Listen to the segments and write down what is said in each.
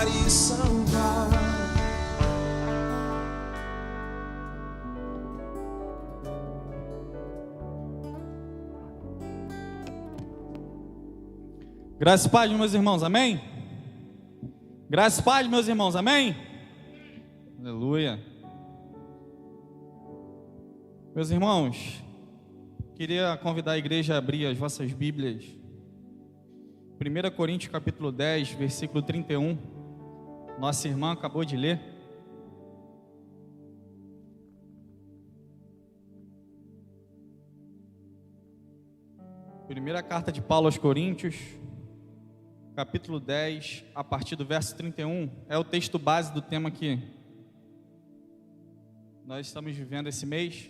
curar e salvar. Graças e paz, meus irmãos, amém? Graças e paz, meus irmãos, amém? Aleluia. Meus irmãos, queria convidar a igreja a abrir as vossas Bíblias. 1 Coríntios capítulo 10, versículo 31. Nossa irmã acabou de ler. Primeira carta de Paulo aos Coríntios, capítulo 10, a partir do verso 31, é o texto base do tema que nós estamos vivendo esse mês.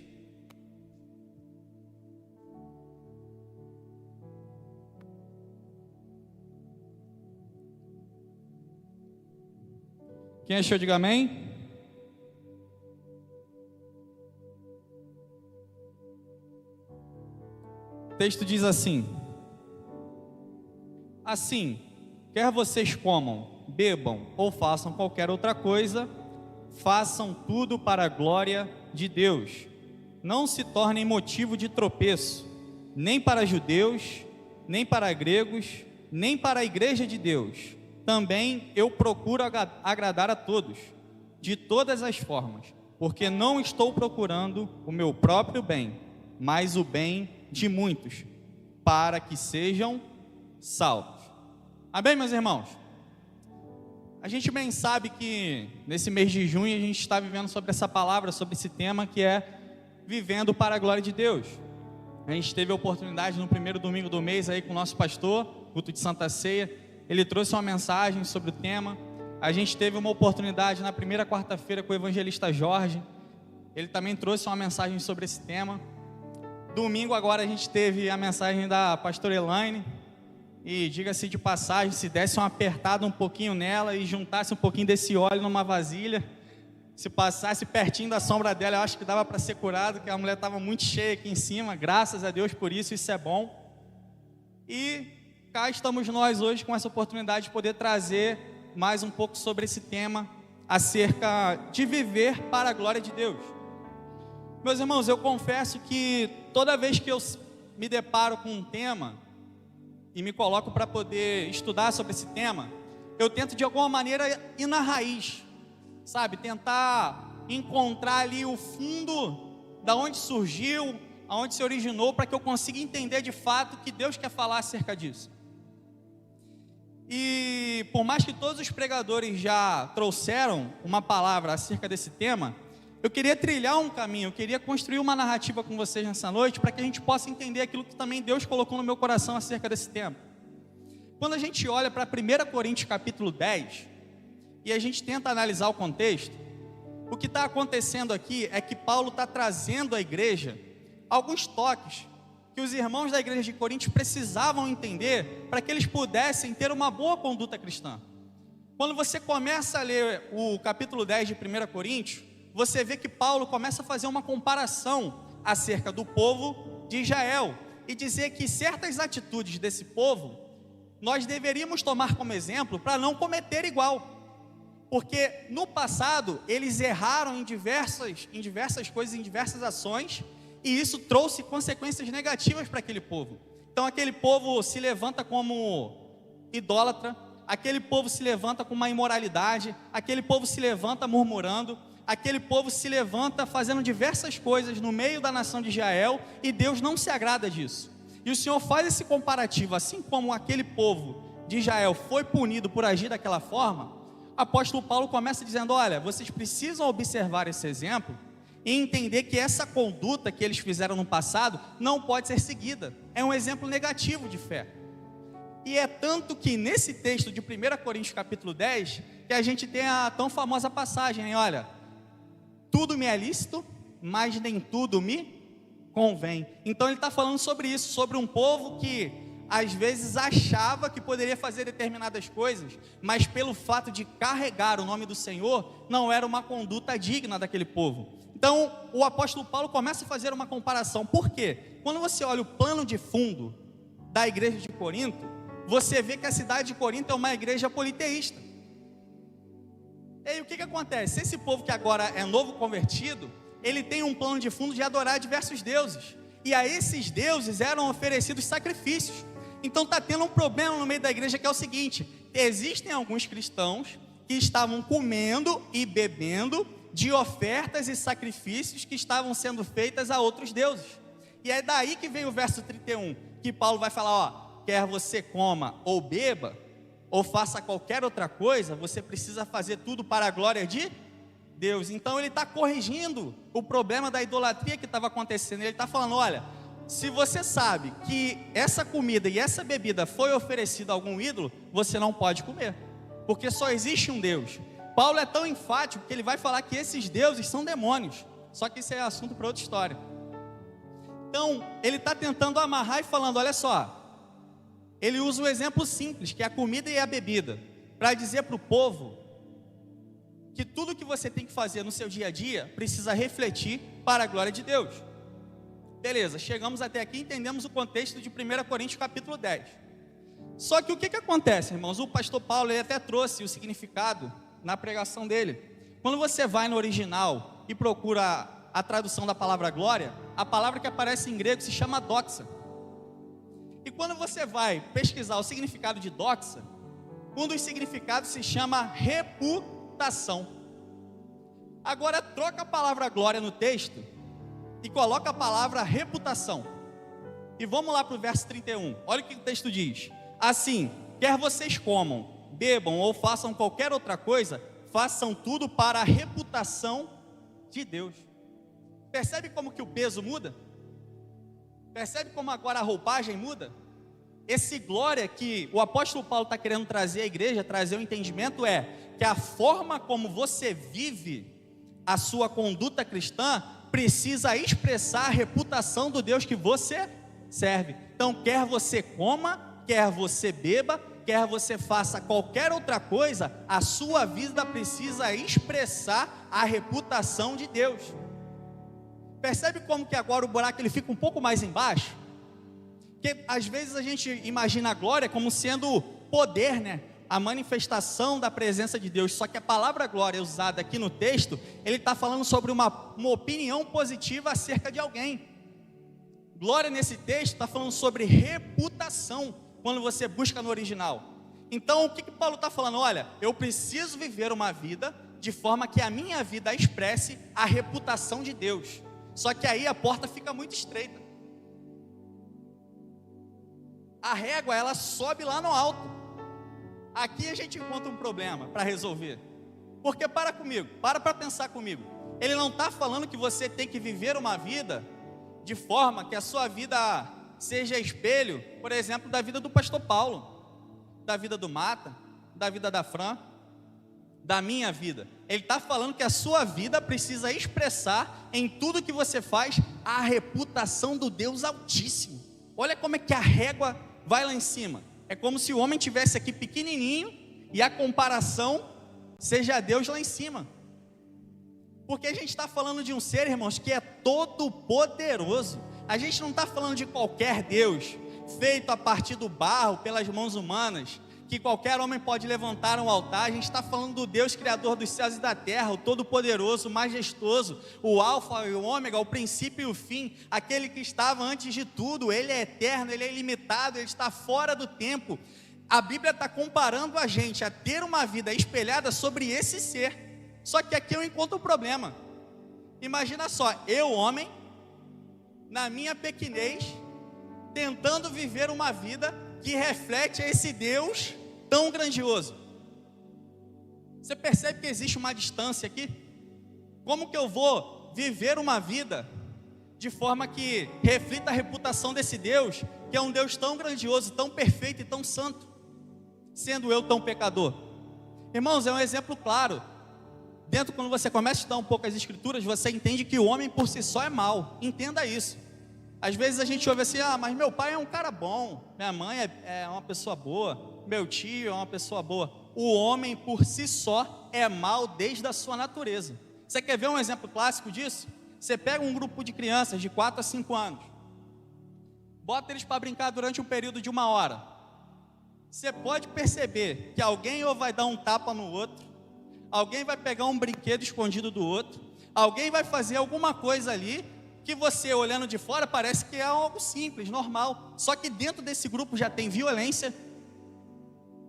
Quem achou, diga amém. O texto diz assim: assim, quer vocês comam, bebam ou façam qualquer outra coisa, façam tudo para a glória de Deus. Não se tornem motivo de tropeço, nem para judeus, nem para gregos, nem para a igreja de Deus. Também eu procuro agradar a todos, de todas as formas, porque não estou procurando o meu próprio bem, mas o bem de muitos, para que sejam salvos. Amém, meus irmãos? A gente bem sabe que nesse mês de junho a gente está vivendo sobre essa palavra, sobre esse tema que é vivendo para a glória de Deus. A gente teve a oportunidade no primeiro domingo do mês aí com o nosso pastor, culto de Santa Ceia. Ele trouxe uma mensagem sobre o tema. A gente teve uma oportunidade na primeira quarta-feira com o evangelista Jorge. Ele também trouxe uma mensagem sobre esse tema. Domingo agora a gente teve a mensagem da pastora Elaine. E diga-se de passagem, se desse uma apertada um pouquinho nela e juntasse um pouquinho desse óleo numa vasilha, se passasse pertinho da sombra dela, eu acho que dava para ser curado, porque a mulher estava muito cheia aqui em cima. Graças a Deus por isso, isso é bom. E cá estamos nós hoje com essa oportunidade de poder trazer mais um pouco sobre esse tema, acerca de viver para a glória de Deus. Meus irmãos, eu confesso que toda vez que eu me deparo com um tema e me coloco para poder estudar sobre esse tema, eu tento de alguma maneira ir na raiz, sabe? Tentar encontrar ali o fundo da onde surgiu, aonde se originou, para que eu consiga entender de fato o que Deus quer falar acerca disso. E por mais que todos os pregadores já trouxeram uma palavra acerca desse tema, eu queria trilhar um caminho, eu queria construir uma narrativa com vocês nessa noite, para que a gente possa entender aquilo que também Deus colocou no meu coração acerca desse tema. Quando a gente olha para 1 Coríntios capítulo 10, e a gente tenta analisar o contexto, o que está acontecendo aqui é que Paulo está trazendo à igreja alguns toques que os irmãos da igreja de Coríntios precisavam entender para que eles pudessem ter uma boa conduta cristã. Quando você começa a ler o capítulo 10 de 1 Coríntios, você vê que Paulo começa a fazer uma comparação acerca do povo de Israel e dizer que certas atitudes desse povo nós deveríamos tomar como exemplo para não cometer igual, porque no passado eles erraram em diversas coisas, em diversas ações, e isso trouxe consequências negativas para aquele povo. Então aquele povo se levanta como idólatra, aquele povo se levanta com uma imoralidade, aquele povo se levanta murmurando, aquele povo se levanta fazendo diversas coisas no meio da nação de Israel, e Deus não se agrada disso. E o Senhor faz esse comparativo, assim como aquele povo de Israel foi punido por agir daquela forma. O apóstolo Paulo começa dizendo: olha, vocês precisam observar esse exemplo e entender que essa conduta que eles fizeram no passado não pode ser seguida. É um exemplo negativo de fé. E é tanto que nesse texto de 1 Coríntios capítulo 10, que a gente tem a tão famosa passagem, olha, tudo me é lícito, mas nem tudo me convém. Então ele está falando sobre isso, sobre um povo que às vezes achava que poderia fazer determinadas coisas, mas pelo fato de carregar o nome do Senhor, não era uma conduta digna daquele povo. Então o apóstolo Paulo começa a fazer uma comparação. Por quê? Quando você olha o plano de fundo da igreja de Corinto, você vê que a cidade de Corinto é uma igreja politeísta. aí o que acontece? Esse povo que agora é novo convertido, ele tem um plano de fundo de adorar diversos deuses. E a esses deuses eram oferecidos sacrifícios. Então está tendo um problema no meio da igreja, que é o seguinte: existem alguns cristãos que estavam comendo e bebendo de ofertas e sacrifícios que estavam sendo feitas a outros deuses. E é daí que vem o verso 31, que Paulo vai falar, ó, quer você coma ou beba, ou faça qualquer outra coisa, você precisa fazer tudo para a glória de Deus. Então ele está corrigindo o problema da idolatria que estava acontecendo. Ele está falando, olha, se você sabe que essa comida e essa bebida foi oferecida a algum ídolo, você não pode comer, porque só existe um Deus. Paulo é tão enfático que ele vai falar que esses deuses são demônios, só que isso é assunto para outra história. Então ele está tentando amarrar e falando, olha só, ele usa um exemplo simples, que é a comida e a bebida, para dizer para o povo que tudo que você tem que fazer no seu dia a dia precisa refletir para a glória de Deus. Beleza, chegamos até aqui e entendemos o contexto de 1 Coríntios capítulo 10. Só que o que acontece, irmãos? O pastor Paulo ele até trouxe o significado na pregação dele. Quando você vai no original e procura a tradução da palavra glória, a palavra que aparece em grego se chama doxa. E quando você vai pesquisar o significado de doxa, um dos significados se chama reputação. Agora troca a palavra glória no texto e coloca a palavra reputação. E vamos lá para o verso 31. Olha o que o texto diz. Assim, quer vocês comam, bebam ou façam qualquer outra coisa, façam tudo para a reputação de Deus. Percebe como que o peso muda? Percebe como agora a roupagem muda? Esse glória que o apóstolo Paulo está querendo trazer à igreja, trazer o entendimento é que a forma como você vive a sua conduta cristã precisa expressar a reputação do Deus que você serve. Então, quer você coma, quer você beba, quer você faça qualquer outra coisa, a sua vida precisa expressar a reputação de Deus. Percebe como que agora o buraco ele fica um pouco mais embaixo? Porque às vezes a gente imagina a glória como sendo poder, né? A manifestação da presença de Deus. Só que a palavra glória usada aqui no texto, ele está falando sobre uma opinião positiva acerca de alguém. Glória nesse texto está falando sobre reputação, quando você busca no original. Então o que Paulo está falando? Olha, eu preciso viver uma vida de forma que a minha vida expresse a reputação de Deus. Só que aí a porta fica muito estreita. A régua ela sobe lá no alto. Aqui a gente encontra um problema para resolver. Porque para pensar comigo. Ele não está falando que você tem que viver uma vida de forma que a sua vida seja espelho, por exemplo, da vida do pastor Paulo, da vida do Mata, da vida da Fran, da minha vida. Ele está falando que a sua vida precisa expressar em tudo que você faz a reputação do Deus Altíssimo. Olha como é que a régua vai lá em cima. É como se o homem tivesse aqui pequenininho e a comparação seja Deus lá em cima. Porque a gente está falando de um ser, irmãos, que é todo poderoso. A gente não está falando de qualquer Deus feito a partir do barro pelas mãos humanas, que qualquer homem pode levantar um altar. A gente está falando do Deus criador dos céus e da terra, o todo-poderoso, o majestoso, o alfa e o ômega, o princípio e o fim, aquele que estava antes de tudo. Ele é eterno, ele é ilimitado, ele está fora do tempo. A Bíblia está comparando a gente a ter uma vida espelhada sobre esse ser. Só que aqui eu encontro um problema. Imagina só, eu homem, na minha pequenez, tentando viver uma vida que reflete esse Deus tão grandioso. Você percebe que existe uma distância aqui? Como que eu vou viver uma vida de forma que reflita a reputação desse Deus, que é um Deus tão grandioso, tão perfeito e tão santo, sendo eu tão pecador? Irmãos, é um exemplo claro. Quando você começa a estudar um pouco as escrituras, você entende que o homem por si só é mau. Entenda isso. Às vezes a gente ouve assim, mas meu pai é um cara bom, minha mãe é uma pessoa boa, meu tio é uma pessoa boa. O homem por si só é mau desde a sua natureza. Você quer ver um exemplo clássico disso? Você pega um grupo de crianças de 4 a 5 anos, bota eles para brincar durante um período de 1 hora. Você pode perceber que alguém ou vai dar um tapa no outro, alguém vai pegar um brinquedo escondido do outro, alguém vai fazer alguma coisa ali, que você olhando de fora parece que é algo simples, normal, só que dentro desse grupo já tem violência,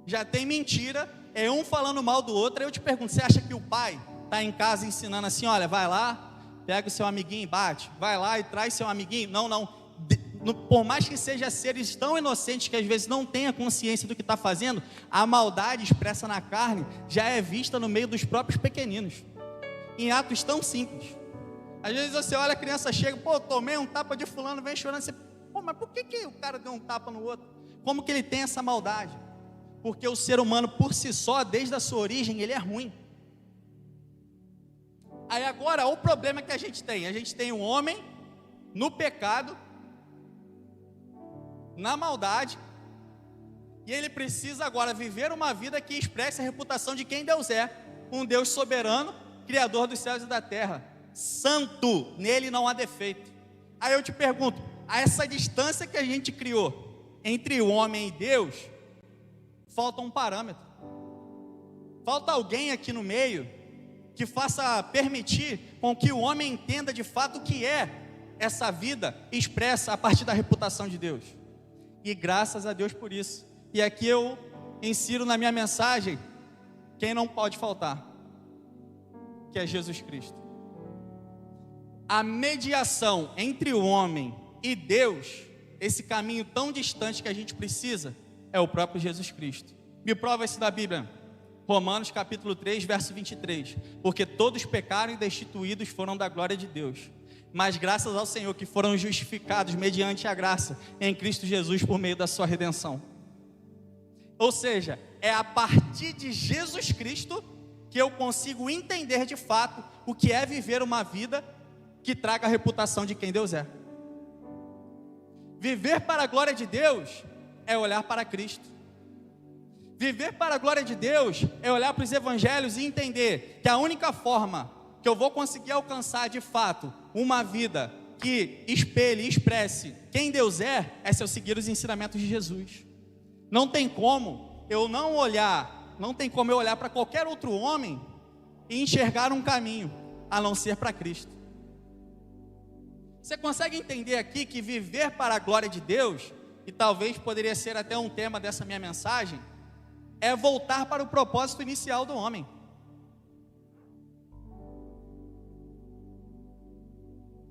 já tem mentira, é um falando mal do outro. Aí eu te pergunto, você acha que o pai está em casa ensinando assim, olha, vai lá, pega o seu amiguinho e bate, vai lá e traz seu amiguinho? Não, por mais que sejam seres tão inocentes que às vezes não tenha consciência do que está fazendo, a maldade expressa na carne já é vista no meio dos próprios pequeninos, em atos tão simples. Às vezes você olha, a criança chega, pô, tomei um tapa de fulano, vem chorando, você, pô, mas por que o cara deu um tapa no outro? Como que ele tem essa maldade? Porque o ser humano por si só, desde a sua origem, ele é ruim. Aí agora, o problema que a gente tem um homem no pecado, na maldade, e ele precisa agora viver uma vida que expresse a reputação de quem Deus é, um Deus soberano, criador dos céus e da terra, santo, nele não há defeito. Aí eu te pergunto, a essa distância que a gente criou entre o homem e Deus, falta um parâmetro, falta alguém aqui no meio que faça permitir com que o homem entenda de fato o que é essa vida expressa a partir da reputação de Deus. E graças a Deus por isso. E aqui eu insiro na minha mensagem quem não pode faltar, que é Jesus Cristo. A mediação entre o homem e Deus, esse caminho tão distante que a gente precisa, é o próprio Jesus Cristo. Me prova isso da Bíblia. Romanos capítulo 3, verso 23. Porque todos pecaram e destituídos foram da glória de Deus, mas graças ao Senhor que foram justificados mediante a graça em Cristo Jesus por meio da sua redenção. Ou seja, é a partir de Jesus Cristo que eu consigo entender de fato o que é viver uma vida que traga a reputação de quem Deus é. Viver para a glória de Deus é olhar para Cristo. Viver para a glória de Deus é olhar para os evangelhos e entender que a única forma que eu vou conseguir alcançar de fato uma vida que espelhe e expresse quem Deus é se eu seguir os ensinamentos de Jesus. Não tem como eu olhar para qualquer outro homem e enxergar um caminho a não ser para Cristo. Você consegue entender aqui que viver para a glória de Deus, e talvez poderia ser até um tema dessa minha mensagem, é voltar para o propósito inicial do homem.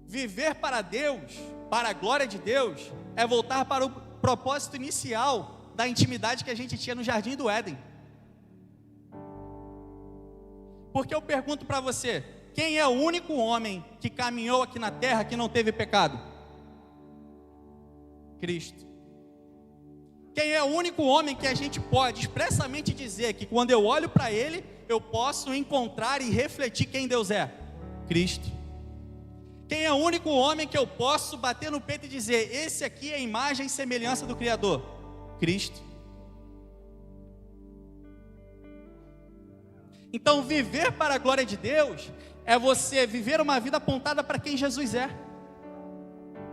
Viver para Deus, para a glória de Deus, é voltar para o propósito inicial da intimidade que a gente tinha no Jardim do Éden. Porque eu pergunto para você, quem é o único homem que caminhou aqui na terra que não teve pecado? Cristo. Quem é o único homem que a gente pode expressamente dizer que quando eu olho para ele, eu posso encontrar e refletir quem Deus é? Cristo. Quem é o único homem que eu posso bater no peito e dizer, esse aqui é a imagem e semelhança do Criador? Cristo. Então viver para a glória de Deus é você viver uma vida apontada para quem Jesus é.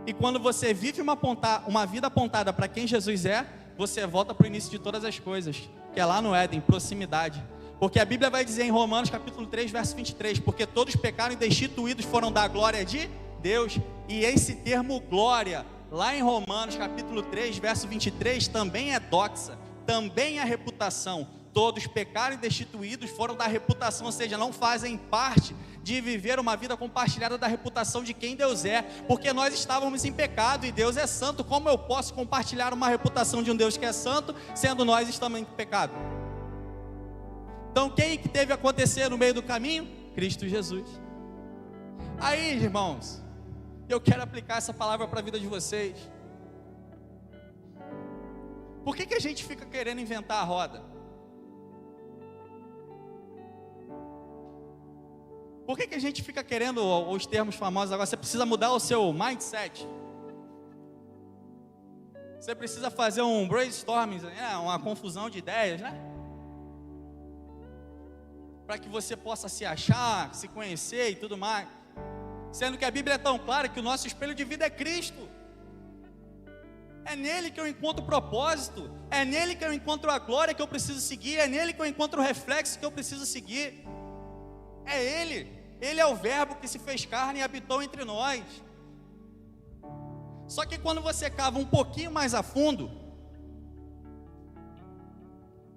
E quando você vive uma vida apontada para quem Jesus é, você volta para o início de todas as coisas, que é lá no Éden, proximidade. Porque a Bíblia vai dizer em Romanos capítulo 3, verso 23, porque todos pecaram e destituídos foram da glória de Deus. E esse termo glória, lá em Romanos capítulo 3, verso 23, também é doxa, também é reputação. Todos pecaram e destituídos foram da reputação, ou seja, não fazem parte de viver uma vida compartilhada da reputação de quem Deus é, porque nós estávamos em pecado e Deus é santo. Como eu posso compartilhar uma reputação de um Deus que é santo, sendo nós estamos em pecado? Então quem que teve a acontecer no meio do caminho? Cristo Jesus. Aí, irmãos, eu quero aplicar essa palavra para a vida de vocês. Por que a gente fica querendo inventar a roda? Por que a gente fica querendo os termos famosos agora? Você precisa mudar o seu mindset. Você precisa fazer um brainstorming, uma confusão de ideias, né? Para que você possa se achar, se conhecer e tudo mais. Sendo que a Bíblia é tão clara que o nosso espelho de vida é Cristo. É nele que eu encontro o propósito. É nele que eu encontro a glória que eu preciso seguir. É nele que eu encontro o reflexo que eu preciso seguir. É Ele é o Verbo que se fez carne e habitou entre nós. Só que quando você cava um pouquinho mais a fundo,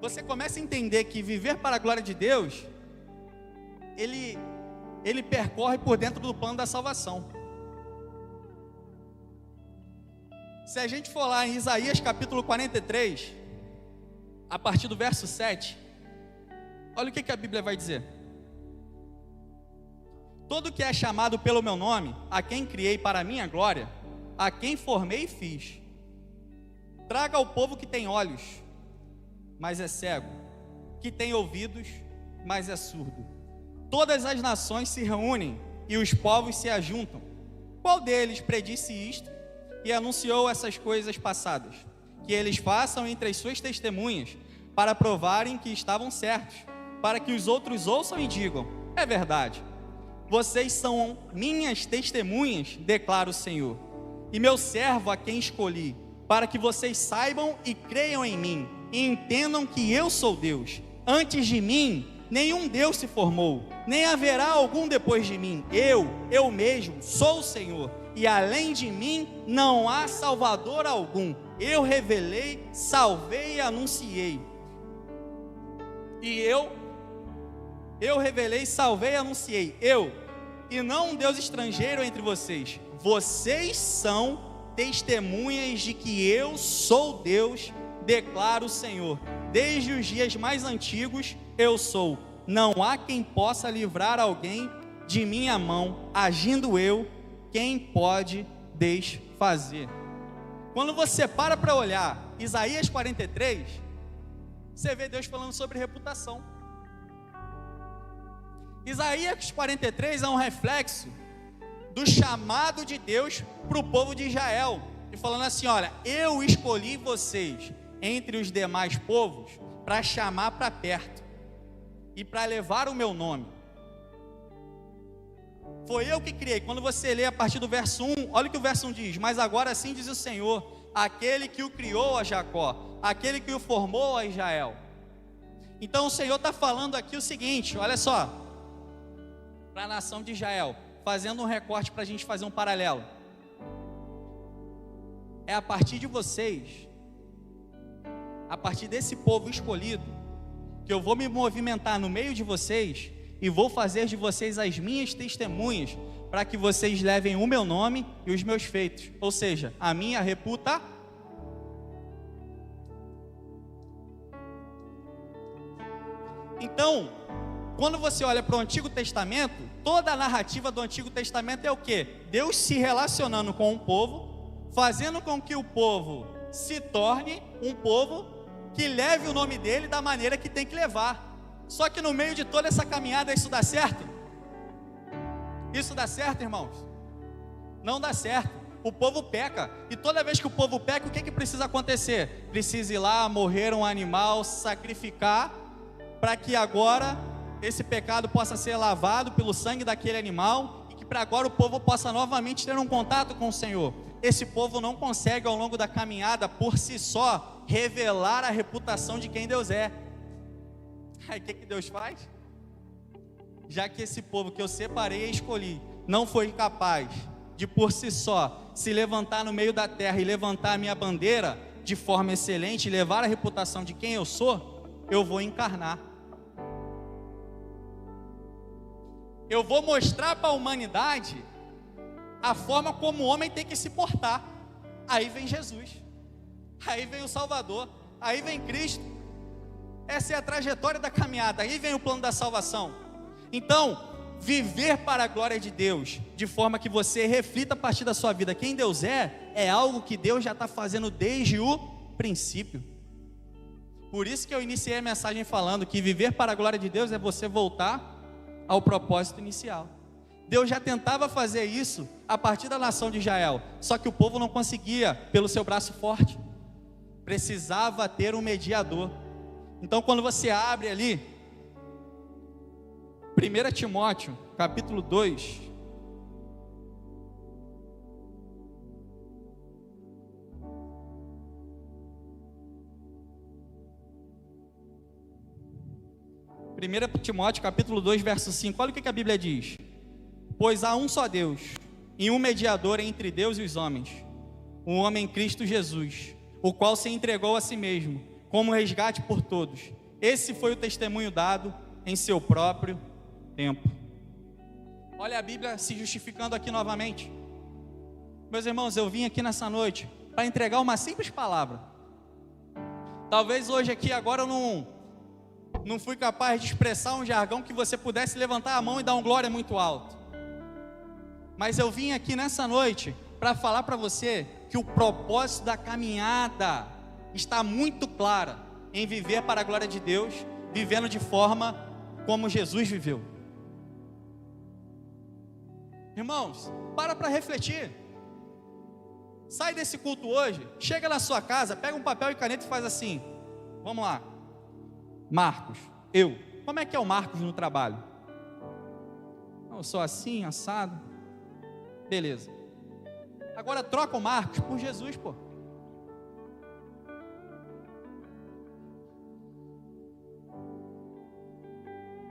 você começa a entender que viver para a glória de Deus, ele percorre por dentro do plano da salvação. Se a gente for lá em Isaías capítulo 43, a partir do verso 7, olha o que a Bíblia vai dizer. Todo que é chamado pelo meu nome, a quem criei para a minha glória, a quem formei e fiz, traga ao povo que tem olhos, mas é cego, que tem ouvidos, mas é surdo. Todas as nações se reúnem e os povos se ajuntam. Qual deles predisse isto e anunciou essas coisas passadas? Que eles façam entre as suas testemunhas, para provarem que estavam certos, para que os outros ouçam e digam: é verdade. Vocês são minhas testemunhas, declara o Senhor, e meu servo a quem escolhi, para que vocês saibam e creiam em mim, e entendam que eu sou Deus. Antes de mim, nenhum Deus se formou, nem haverá algum depois de mim. Eu mesmo, sou o Senhor, e além de mim, não há Salvador algum. Eu revelei, salvei e anunciei. Eu revelei, salvei e anunciei. E não um Deus estrangeiro entre vocês. Vocês são testemunhas de que eu sou Deus, declara o Senhor. Desde os dias mais antigos, eu sou. Não há quem possa livrar alguém de minha mão. Agindo eu, quem pode desfazer? Quando você para olhar Isaías 43, você vê Deus falando sobre reputação. Isaías 43 é um reflexo do chamado de Deus para o povo de Israel, e falando assim: olha, eu escolhi vocês entre os demais povos para chamar para perto e para levar o meu nome. Foi eu que criei. Quando você lê a partir do verso 1, olha o que o verso 1 diz: mas agora assim diz o Senhor, aquele que o criou a Jacó, aquele que o formou a Israel. Então o Senhor está falando aqui o seguinte, olha só, para a nação de Israel, fazendo um recorte para a gente fazer um paralelo. É a partir de vocês, a partir desse povo escolhido, que eu vou me movimentar no meio de vocês e vou fazer de vocês as minhas testemunhas, para que vocês levem o meu nome e os meus feitos, ou seja, a minha reputação. Então, quando você olha para o Antigo Testamento, toda a narrativa do Antigo Testamento é o quê? Deus se relacionando com um povo, fazendo com que o povo se torne um povo que leve o nome dele da maneira que tem que levar. Só que no meio de toda essa caminhada, isso dá certo? Isso dá certo, irmãos? Não dá certo. O povo peca, e toda vez que o povo peca, o que precisa acontecer? Precisa ir lá, morrer um animal, sacrificar, para que agora esse pecado possa ser lavado pelo sangue daquele animal, e que para agora o povo possa novamente ter um contato com o Senhor. Esse povo não consegue ao longo da caminhada, por si só, revelar a reputação de quem Deus é. Aí o que Deus faz? Já que esse povo que eu separei e escolhi não foi capaz de por si só se levantar no meio da terra e levantar a minha bandeira de forma excelente, e levar a reputação de quem eu sou, eu vou encarnar. Eu vou mostrar para a humanidade a forma como o homem tem que se portar. Aí vem Jesus, aí vem o Salvador, aí vem Cristo. Essa é a trajetória da caminhada, aí vem o plano da salvação. Então, viver para a glória de Deus, de forma que você reflita a partir da sua vida quem Deus é algo que Deus já está fazendo desde o princípio. Por isso que eu iniciei a mensagem falando que viver para a glória de Deus é você voltar ao propósito inicial. Deus já tentava fazer isso a partir da nação de Israel, só que o povo não conseguia pelo seu braço forte, precisava ter um mediador. Então quando você abre ali 1 Timóteo capítulo 2, 1 Timóteo capítulo 2, verso 5, olha o que a Bíblia diz: pois há um só Deus, e um mediador entre Deus e os homens, o homem Cristo Jesus, o qual se entregou a si mesmo, como resgate por todos. Esse foi o testemunho dado em seu próprio tempo. Olha a Bíblia se justificando aqui novamente. Meus irmãos, eu vim aqui nessa noite para entregar uma simples palavra. Talvez hoje aqui, agora eu não fui capaz de expressar um jargão que você pudesse levantar a mão e dar um glória muito alto. Mas eu vim aqui nessa noite para falar para você que o propósito da caminhada está muito clara em viver para a glória de Deus, vivendo de forma como Jesus viveu. Irmãos, para refletir. Sai desse culto hoje, chega na sua casa, pega um papel e caneta e faz assim. Vamos lá. Marcos, como é que é o Marcos no trabalho? Eu sou assim, assado. Beleza. Agora troca o Marcos por Jesus, pô.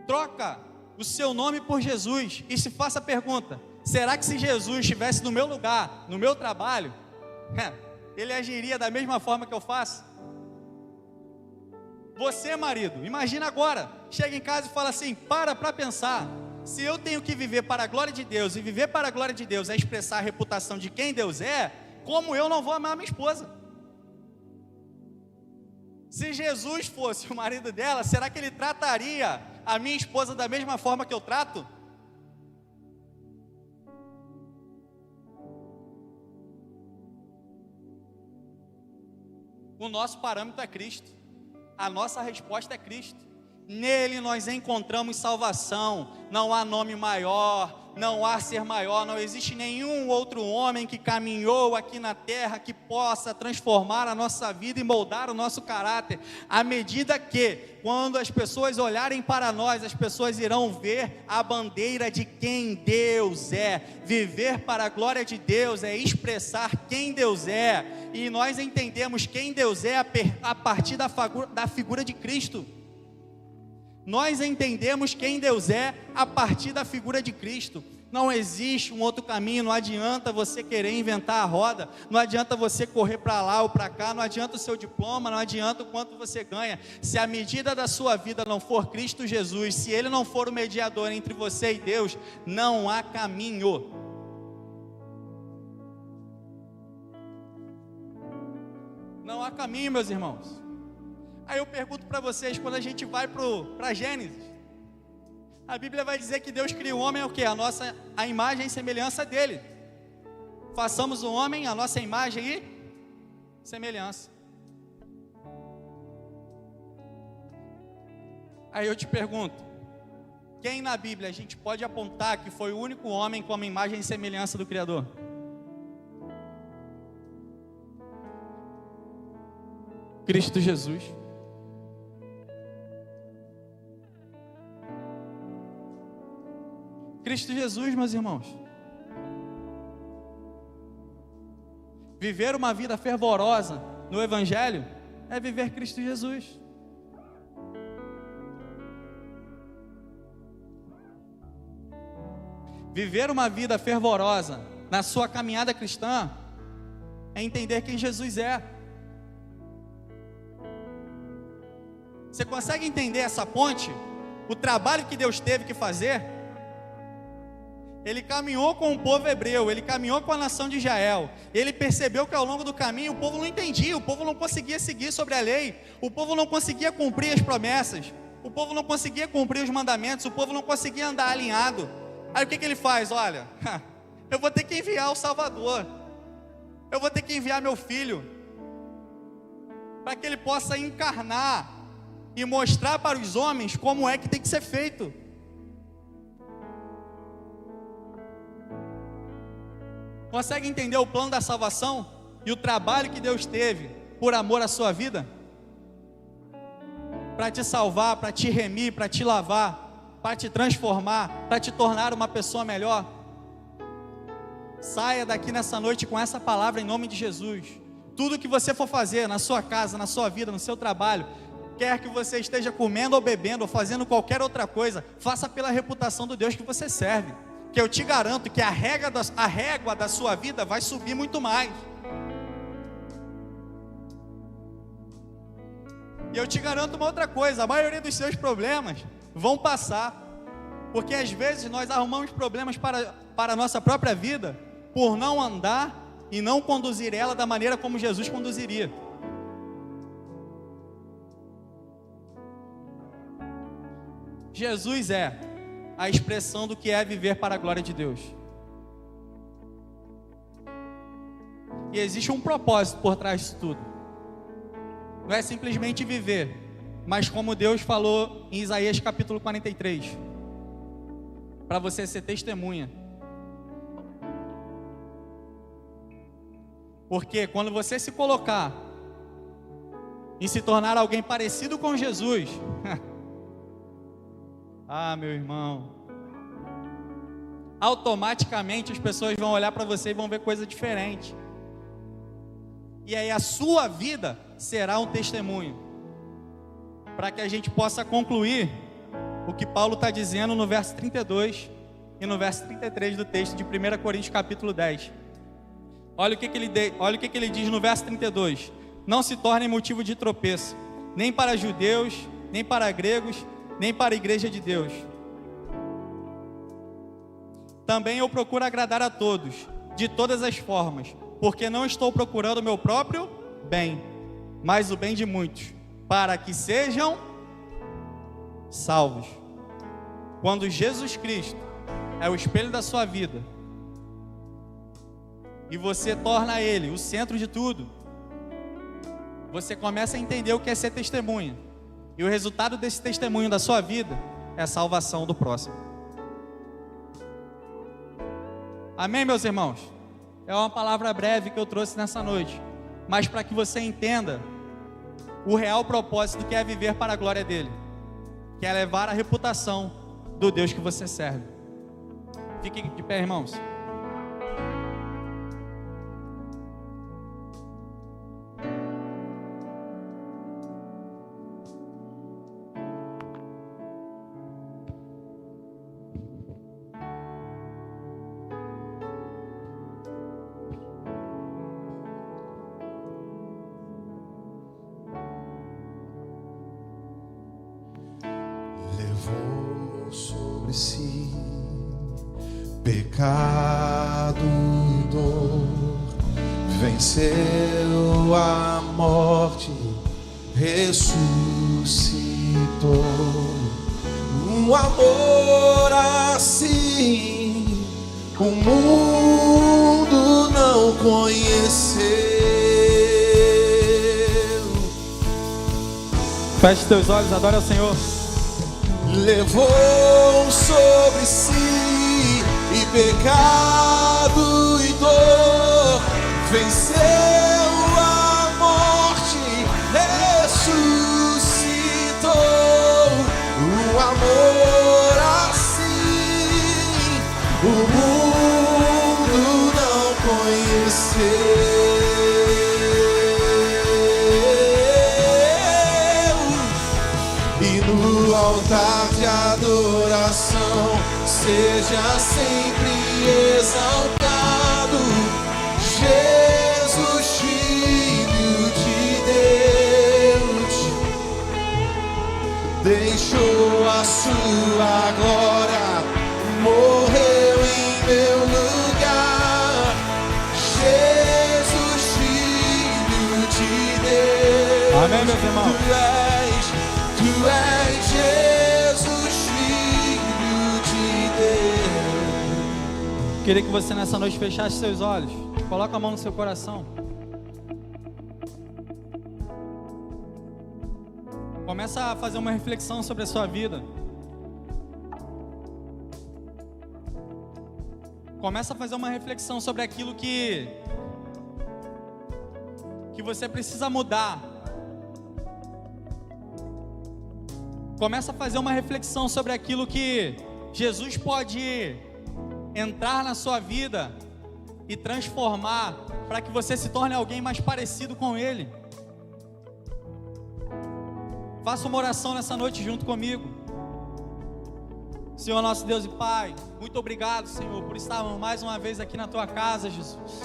Troca o seu nome por Jesus e se faça a pergunta: será que se Jesus estivesse no meu lugar, no meu trabalho, ele agiria da mesma forma que eu faço? Você, marido, imagina agora, chega em casa e fala assim: para pensar, se eu tenho que viver para a glória de Deus, e viver para a glória de Deus é expressar a reputação de quem Deus é, como eu não vou amar minha esposa? Se Jesus fosse o marido dela, será que ele trataria a minha esposa da mesma forma que eu trato? O nosso parâmetro é Cristo, a nossa resposta é Cristo. Nele nós encontramos salvação. Não há nome maior, não há ser maior. Não existe nenhum outro homem que caminhou aqui na terra que possa transformar a nossa vida e moldar o nosso caráter, à medida que, quando as pessoas olharem para nós, as pessoas irão ver a bandeira de quem Deus é. Viver para a glória de Deus é expressar quem Deus é, e nós entendemos quem Deus é a partir da figura de Cristo. Nós entendemos quem Deus é a partir da figura de Cristo. Não existe um outro caminho. Não adianta você querer inventar a roda, não adianta você correr para lá ou para cá, não adianta o seu diploma, não adianta o quanto você ganha. Se a medida da sua vida não for Cristo Jesus, se Ele não for o mediador entre você e Deus, não há caminho. Não há caminho, meus irmãos. Aí eu pergunto para vocês, quando a gente vai para Gênesis, a Bíblia vai dizer que Deus cria o homem o quê? A imagem e semelhança dele. Façamos o homem a nossa imagem e semelhança. Aí eu te pergunto, quem na Bíblia a gente pode apontar que foi o único homem com a imagem e semelhança do Criador? Cristo Jesus. Cristo Jesus, meus irmãos. Viver uma vida fervorosa no Evangelho é viver Cristo Jesus. Viver uma vida fervorosa na sua caminhada cristã é entender quem Jesus é. Você consegue entender essa ponte? O trabalho que Deus teve que fazer? Ele caminhou com o povo hebreu, ele caminhou com a nação de Israel. Ele percebeu que ao longo do caminho o povo não entendia, o povo não conseguia seguir sobre a lei, o povo não conseguia cumprir as promessas, o povo não conseguia cumprir os mandamentos, o povo não conseguia andar alinhado. Aí o que ele faz? Olha, eu vou ter que enviar o Salvador, eu vou ter que enviar meu filho, para que ele possa encarnar e mostrar para os homens como é que tem que ser feito. Consegue entender o plano da salvação e o trabalho que Deus teve por amor à sua vida? Para te salvar, para te remir, para te lavar, para te transformar, para te tornar uma pessoa melhor. Saia daqui nessa noite com essa palavra em nome de Jesus. Tudo que você for fazer na sua casa, na sua vida, no seu trabalho, quer que você esteja comendo ou bebendo ou fazendo qualquer outra coisa, faça pela reputação do Deus que você serve, que eu te garanto que a régua da sua vida vai subir muito mais. E eu te garanto uma outra coisa, a maioria dos seus problemas vão passar, porque às vezes nós arrumamos problemas para a nossa própria vida, por não andar e não conduzir ela da maneira como Jesus conduziria. Jesus é a expressão do que é viver para a glória de Deus. E existe um propósito por trás disso tudo. Não é simplesmente viver, mas como Deus falou em Isaías capítulo 43, para você ser testemunha. Porque quando você se colocar em se tornar alguém parecido com Jesus, meu irmão, automaticamente as pessoas vão olhar para você e vão ver coisa diferente. E aí a sua vida será um testemunho, para que a gente possa concluir o que Paulo está dizendo no verso 32 e no verso 33 do texto de 1 Coríntios capítulo 10. Olha o que ele diz no verso 32. Não se tornem motivo de tropeço, nem para judeus, nem para gregos, nem para a igreja de Deus. Também eu procuro agradar a todos, de todas as formas, porque não estou procurando o meu próprio bem, mas o bem de muitos, para que sejam salvos. Quando Jesus Cristo é o espelho da sua vida, e você torna Ele o centro de tudo, você começa a entender o que é ser testemunha. E o resultado desse testemunho da sua vida é a salvação do próximo. Amém, meus irmãos? É uma palavra breve que eu trouxe nessa noite, mas para que você entenda o real propósito que é viver para a glória dele, que é levar a reputação do Deus que você serve. Fique de pé, irmãos. Levou sobre si pecado e dor, venceu a morte, ressuscitou. Um amor assim o mundo não conheceu. Feche teus olhos, adore ao Senhor. Levou sobre si e pecado e dor, venceu a morte, ressuscitou. Um amor assim o mundo não conheceu. No altar de adoração seja sempre exaltado Jesus, Filho de Deus, deixou a sua glória, morreu em meu lugar. Jesus, Filho de Deus. Amém, meus irmãos. Tu és Jesus, Filho de Deus. Queria que você nessa noite fechasse seus olhos. Coloca a mão no seu coração. Começa a fazer uma reflexão sobre a sua vida. Começa a fazer uma reflexão sobre aquilo que você precisa mudar. Começa a fazer uma reflexão sobre aquilo que Jesus pode entrar na sua vida e transformar para que você se torne alguém mais parecido com Ele. Faça uma oração nessa noite junto comigo. Senhor nosso Deus e Pai, muito obrigado, Senhor, por estarmos mais uma vez aqui na Tua casa, Jesus.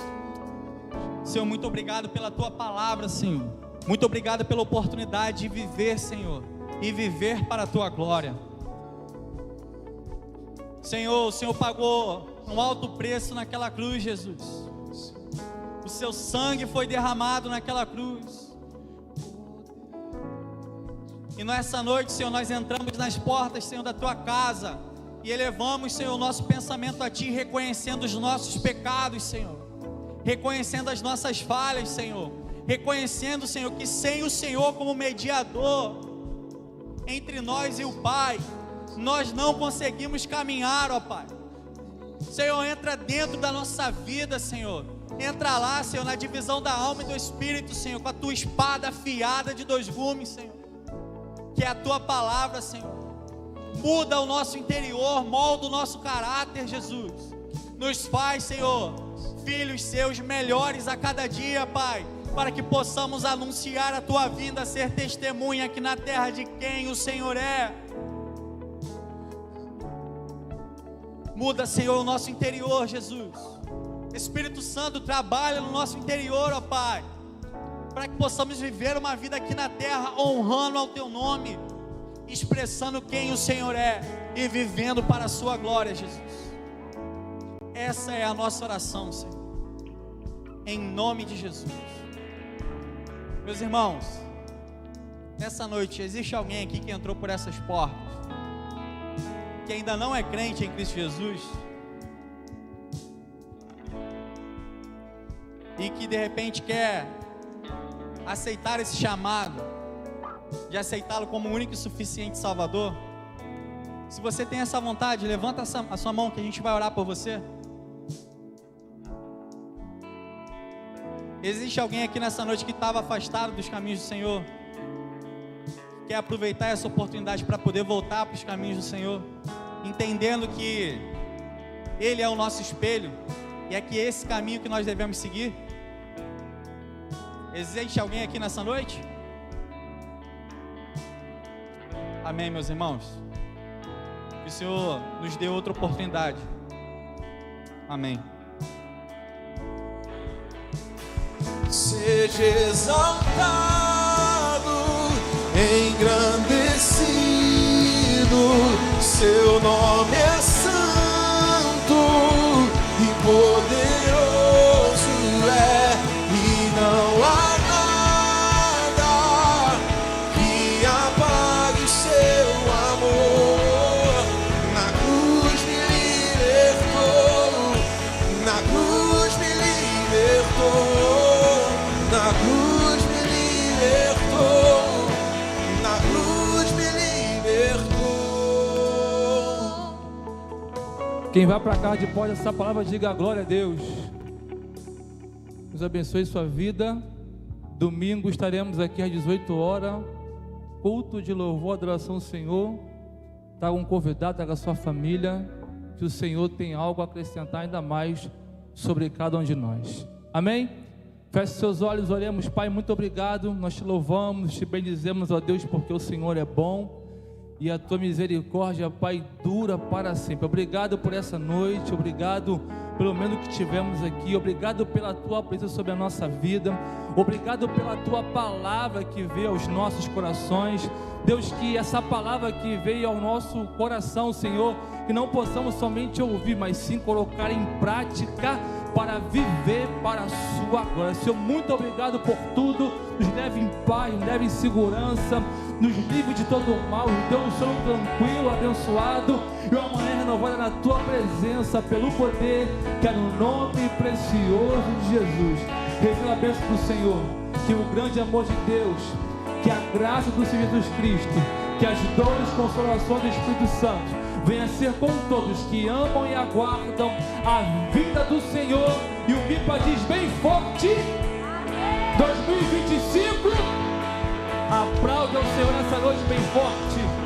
Senhor, muito obrigado pela Tua palavra, Senhor. Muito obrigado pela oportunidade de viver, Senhor, e viver para a Tua glória. Senhor, o Senhor pagou um alto preço naquela cruz, Jesus. O Seu sangue foi derramado naquela cruz. E nessa noite, Senhor, nós entramos nas portas, Senhor, da Tua casa e elevamos, Senhor, o nosso pensamento a Ti, reconhecendo os nossos pecados, Senhor, reconhecendo as nossas falhas, Senhor, reconhecendo, Senhor, que sem o Senhor como mediador entre nós e o Pai, nós não conseguimos caminhar, ó Pai. Senhor, entra dentro da nossa vida, Senhor, entra lá, Senhor, na divisão da alma e do Espírito, Senhor, com a Tua espada afiada de 2 gumes, Senhor, que é a Tua palavra, Senhor. Muda o nosso interior, molda o nosso caráter, Jesus. Nos faz, Senhor, filhos Seus melhores a cada dia, Pai, para que possamos anunciar a Tua vinda, ser testemunha aqui na terra de quem o Senhor é. Muda, Senhor, o nosso interior, Jesus. Espírito Santo, trabalha no nosso interior, ó Pai, para que possamos viver uma vida aqui na terra, honrando ao Teu nome, expressando quem o Senhor é e vivendo para a Sua glória, Jesus. Essa é a nossa oração, Senhor, em nome de Jesus. Meus irmãos, nessa noite, existe alguém aqui que entrou por essas portas, que ainda não é crente em Cristo Jesus, e que de repente quer aceitar esse chamado, de aceitá-lo como o único e suficiente Salvador? Se você tem essa vontade, levanta a sua mão que a gente vai orar por você. Existe alguém aqui nessa noite que estava afastado dos caminhos do Senhor, quer aproveitar essa oportunidade para poder voltar para os caminhos do Senhor, entendendo que Ele é o nosso espelho e é que esse caminho que nós devemos seguir? Existe alguém aqui nessa noite? Amém, meus irmãos? Que o Senhor nos dê outra oportunidade. Amém. Seja exaltado, engrandecido, Seu nome é santo e poderoso é, e não há nada que apague o Seu amor. Na cruz me libertou, na cruz me libertou, na cruz me libertou, na cruz me libertou. Quem vai para casa depois dessa palavra, diga glória a Deus. Deus abençoe sua vida. Domingo estaremos aqui às 18 horas, culto de louvor, adoração ao Senhor. Traga um convidado, traga a sua família, que o Senhor tem algo a acrescentar ainda mais sobre cada um de nós. Amém? Feche seus olhos, oremos. Pai, muito obrigado, nós te louvamos, te bendizemos, ó Deus, porque o Senhor é bom e a tua misericórdia, Pai, dura para sempre. Obrigado por essa noite, obrigado pelo menos que tivemos aqui, obrigado pela tua presença sobre a nossa vida, obrigado pela tua palavra que veio aos nossos corações. Deus, que essa palavra que veio ao nosso coração, Senhor, que não possamos somente ouvir, mas sim colocar em prática para viver para a sua glória. Senhor, muito obrigado por tudo. Nos leve em paz, nos leve em segurança, nos livre de todo o mal, nos dê um sono tranquilo, abençoado e uma manhã renovada na tua presença, pelo poder que é no nome precioso de Jesus. Revela a bênção do Senhor, que o grande amor de Deus, que a graça do Senhor Jesus Cristo, que as dores e consolações do Espírito Santo venha ser com todos que amam e aguardam a vinda do Senhor. E o Bipa diz bem forte: 2025. Aplauda o Senhor nessa noite bem forte.